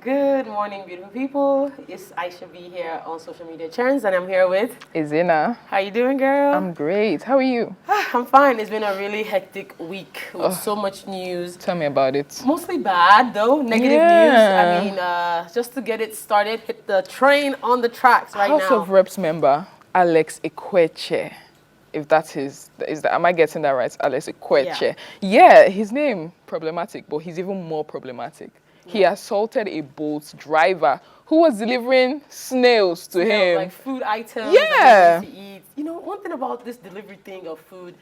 Good morning, beautiful people. It's Aishat here on social media trends, and I'm here with Ezinna. How you doing, girl? I'm great. How are you? I'm fine. It's been a really hectic week with so much news. Tell me about it. Mostly bad, though. Negative news. I mean, just to get it started, hit the train on the tracks right House now. of Reps member Alex Ekweche. If that is that, am I getting that right? Alex Ekweche. Yeah, his name problematic, but he's even more problematic. He assaulted a Bolt driver who was delivering snails to him. Like food items Yeah. that he wanted to eat. You know, one thing about this delivery thing of food,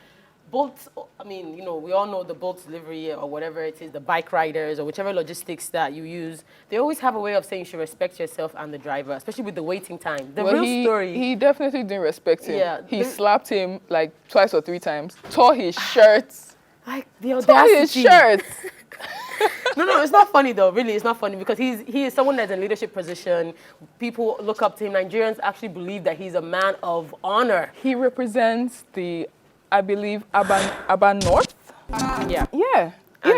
Bolt, I mean, you know, we all know the Bolt delivery or whatever it is, the bike riders or whichever logistics that you use, they always have a way of saying you should respect yourself and the driver, especially with the waiting time. The real story. He definitely didn't respect him. Yeah, he slapped him like twice or three times, tore his shirt. Like the audacity. Tore his shirt. No, it's not funny though. Really, it's not funny because he is someone that's in leadership position. People look up to him. Nigerians actually believe that he's a man of honor. He represents the, I believe, Aba North. Yeah,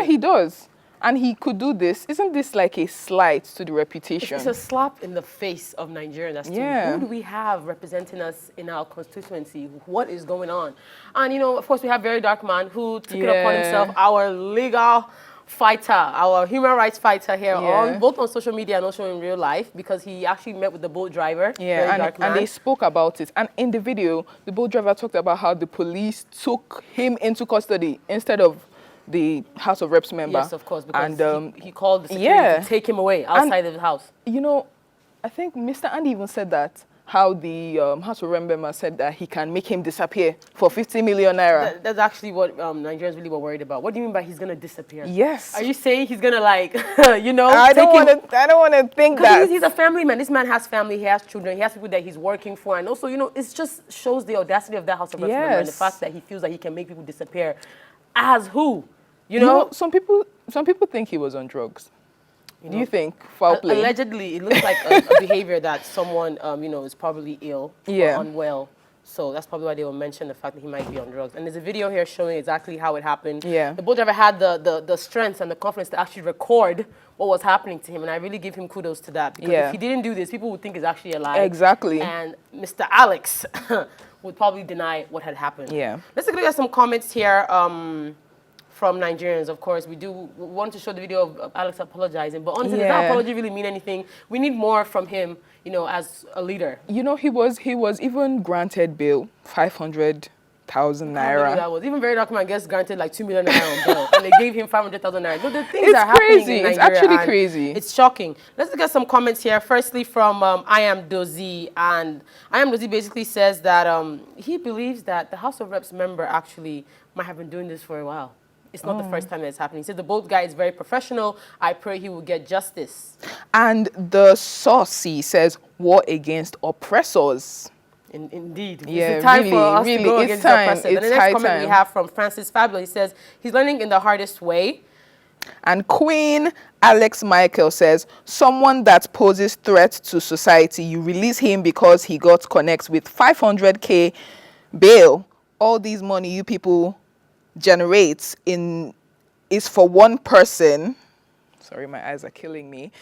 he does. And he could do this. Isn't this like a slight to the reputation? It's a slap in the face of Nigerians as to who do we have representing us in our constituency? What is going on? And, you know, of course, we have Very Dark Man who took it upon himself, our legal fighter, our human rights fighter here, both on social media and also in real life, because he actually met with the boat driver. And they spoke about it. And in the video, the boat driver talked about how the police took him into custody instead of the House of Reps member. Yes, of course, because he called the security to take him away outside of the house. You know, I think Mr. Andy even said that, how the House of Reps member said that he can make him disappear for 50 million naira. That's actually what Nigerians really were worried about. What do you mean by he's going to disappear? Yes. Are you saying he's going to, like, you know, I don't want to think that. He's a family man. This man has family. He has children. He has people that he's working for. And also, you know, it just shows the audacity of that House of Reps member and the fact that he feels that he can make people disappear. As who? You know, some people think he was on drugs. Do you think foul play? Allegedly, it looks like a behavior that someone, you know, is probably ill or unwell. So that's probably why they will mention the fact that he might be on drugs. And there's a video here showing exactly how it happened. Yeah. The boat driver had the strength and the confidence to actually record what was happening to him. And I really give him kudos to that. Because if he didn't do this, people would think it's actually a lie. Exactly. And Mr. Alex would probably deny what had happened. Yeah. Let's take a look at some comments here. From Nigerians, of course, we want to show the video of Alex apologizing, but honestly, does that apology really mean anything? We need more from him, you know, as a leader. You know, he was even granted bail, 500,000 naira. That was even Very Dark Man gets granted like 2 million naira on bail, and they gave him 500,000 naira. No, the things are happening in Nigeria. It's actually crazy. It's shocking. Let's look at some comments here. Firstly, from I Am Dozie, and I Am Dozie basically says that he believes that the House of Reps member actually might have been doing this for a while. It's not the first time that it's happening. He said the boat guy is very professional. I pray he will get justice. And the saucy says war against oppressors. Indeed. Yeah, it's time for us to go against the oppressors. And the next comment we have from Francis Fabulous, he says, he's learning in the hardest way. And Queen Alex Michael says, someone that poses threat to society, you release him because he got connects with 500K bail. All these money you people generates is for one person. Sorry, my eyes are killing me.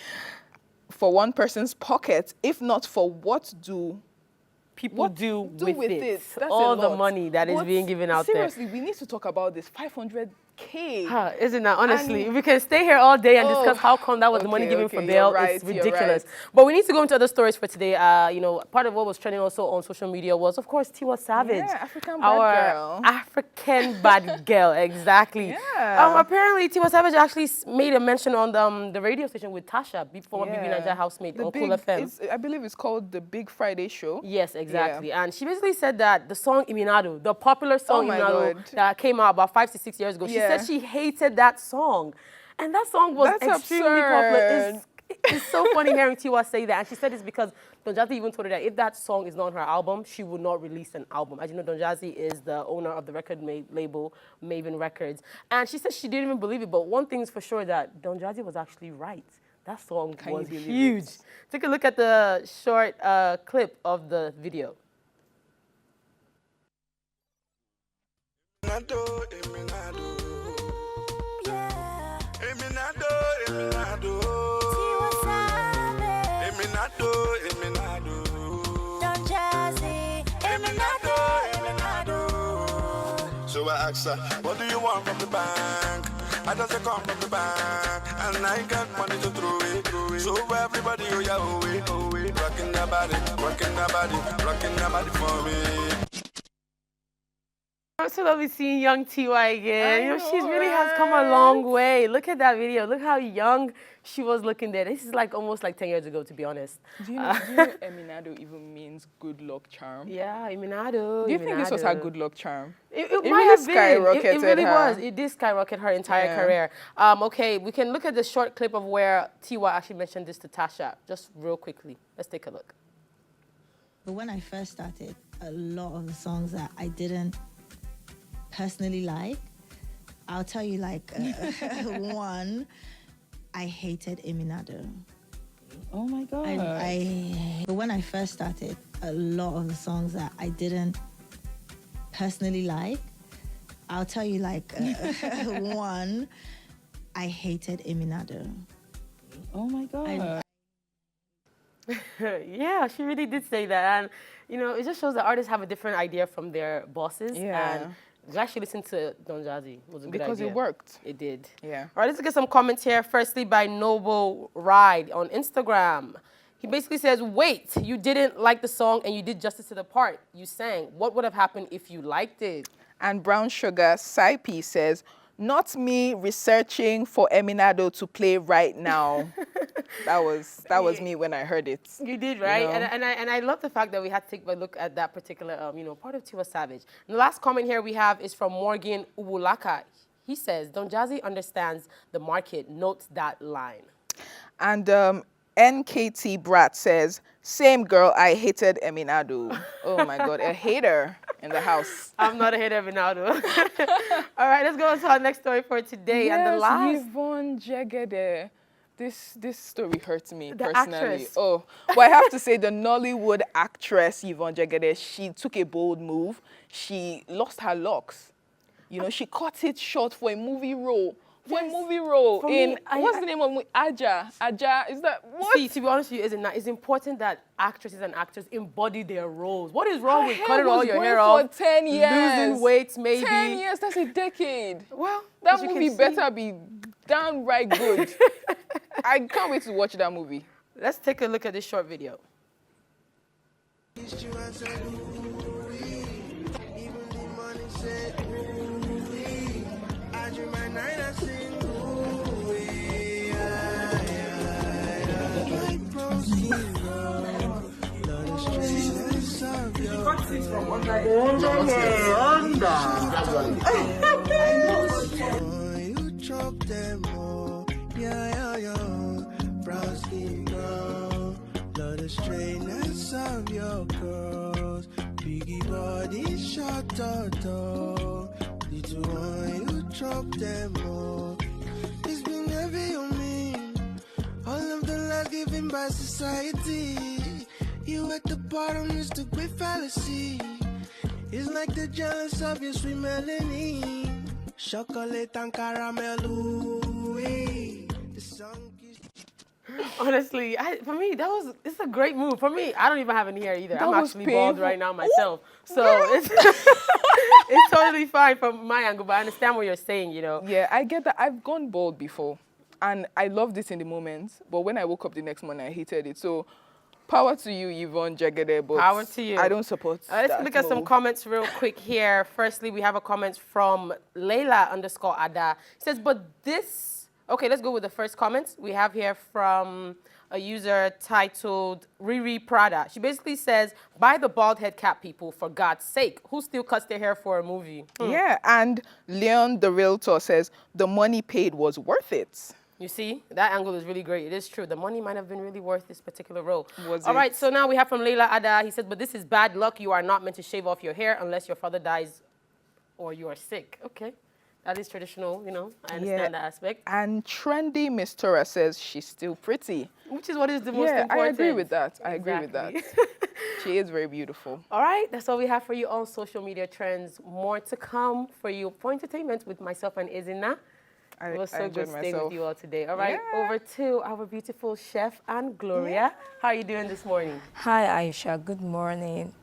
For one person's pocket, if not for what do people do with it? That's all the money that is being given out there. Seriously, we need to talk about this 500K. Isn't that honestly? If we can stay here all day and discuss how come that was the money given for bail, it's ridiculous. But we need to go into other stories for today. You know, part of what was trending also on social media was, of course, Tiwa Savage. Yeah, African bad girl. African bad girl, exactly. Apparently, Tiwa Savage actually made a mention on the radio station with Tasha, former BB Nigeria housemate on Cool FM. I believe it's called the Big Friday Show. Yes, exactly. Yeah. And she basically said that the song Iminado, the popular song Iminado that came out about 5 to 6 years ago, she said she hated that song. And that song was extremely popular. It's so funny hearing Tiwa say that. And she said it's because Don Jazzy even told her that if that song is not on her album, she would not release an album. As you know, Don Jazzy is the owner of the record label, Maven Records. And she said she didn't even believe it. But one thing is for sure, that Don Jazzy was actually right. That song was huge. Take a look at the short clip of the video. Eminado. ask her, what do you want from the bank? I just say come from the bank, and I got money to throw it. So everybody, oh yeah, oh it, oh it. Rocking that body, rocking that body, rocking that body for me. It's so lovely seeing young T.Y. again. I know, She really has come a long way. Look at that video. Look how young she was looking there. This is like almost like 10 years ago, to be honest. Do you know Eminado even means good luck charm? Yeah, Eminado. Do you think this was her good luck charm? It really might have been. skyrocketed It really her. was. It did skyrocket her entire career. Okay, we can look at the short clip of where T.Y. actually mentioned this to Tasha, just real quickly. Let's take a look. But when I first started, a lot of the songs that I didn't personally like, I'll tell you like one, I hated Eminado. Oh my God. But when I first started, a lot of the songs that I didn't personally like, I'll tell you like one, I hated Eminado. Oh my God. Yeah, she really did say that. And, you know, it just shows that artists have a different idea from their bosses. Yeah. And glad she listened to Don Jazzy. It was a good idea. Because it worked. It did. Yeah. All right, let's get some comments here. Firstly, by Noble Ride on Instagram. He basically says, wait, you didn't like the song and you did justice to the part you sang. What would have happened if you liked it? And Brown Sugar Saipi says, not me researching for Eminado to play right now. that was me when I heard it. You did, right? You know? And I love the fact that we had to take a look at that particular, part of Tiwa Savage. And the last comment here we have is from Morgan Ubulaka. He says, Don Jazzy understands the market. Note that line. And NKT Brat says, same girl, I hated Eminado. Oh my God, a hater in the house. I'm not a hater of Eminado. All right, let's go on to our next story for today. Yes, and the last... Yvonne Jegede. This story hurts me The personally. actress. Oh, but I have to say the Nollywood actress Yvonne Jegede, she took a bold move. She lost her locks. You know, she cut it short for a movie role. For a movie role in, what's the name of Aja? Aja, is that what? See, to be honest with you, Ezinna, it's important that actresses and actors embody their roles. What is wrong with cutting all your hair off? For 10 years. Losing weight, maybe. 10 years, that's a decade. Well, that movie better be downright good. I can't wait to watch that movie. Let's take a look at this short video. Brown skin girl, love the straightness of your curls. Biggie body, short turtle. Little one, you drop them all. It's been heavy on me. All of the love given by society. You at the bottom is the great fallacy. It's like the jealous of your sweet melanin. Chocolate and caramel, ooh, the song is... Honestly, for me, it's a great move. For me, I don't even have any hair either. I'm actually painful. bald right now myself. So it's totally fine from my angle, but I understand what you're saying, you know. Yeah, I get that. I've gone bald before, and I loved it in the moment, but when I woke up the next morning, I hated it. So power to you, Yvonne Jegede, but power to you. I don't support Let's look at some comments real quick here. Firstly, we have a comment from Layla_Ada. It says, but this... Okay, let's go with the first comment. We have here from a user titled Riri Prada. She basically says, buy the bald head cap, people, for God's sake. Who still cuts their hair for a movie? Yeah, and Leon the Realtor says, the money paid was worth it. You see, that angle is really great. It is true. The money might have been really worth this particular role. All right, so now we have from Layla Ada. He says, but this is bad luck. You are not meant to shave off your hair unless your father dies or you are sick. Okay. That is traditional, you know. I understand that aspect. And Trendy Miss Tora says she's still pretty. Which is what is the most important. I agree with that. I agree with that. She is very beautiful. All right, that's all we have for you on social media trends. More to come for you for entertainment with myself and Ezinna. It was so good staying with you all today. All right, over to our beautiful chef, Anne Gloria. How are you doing this morning? Hi, Aisha. Good morning.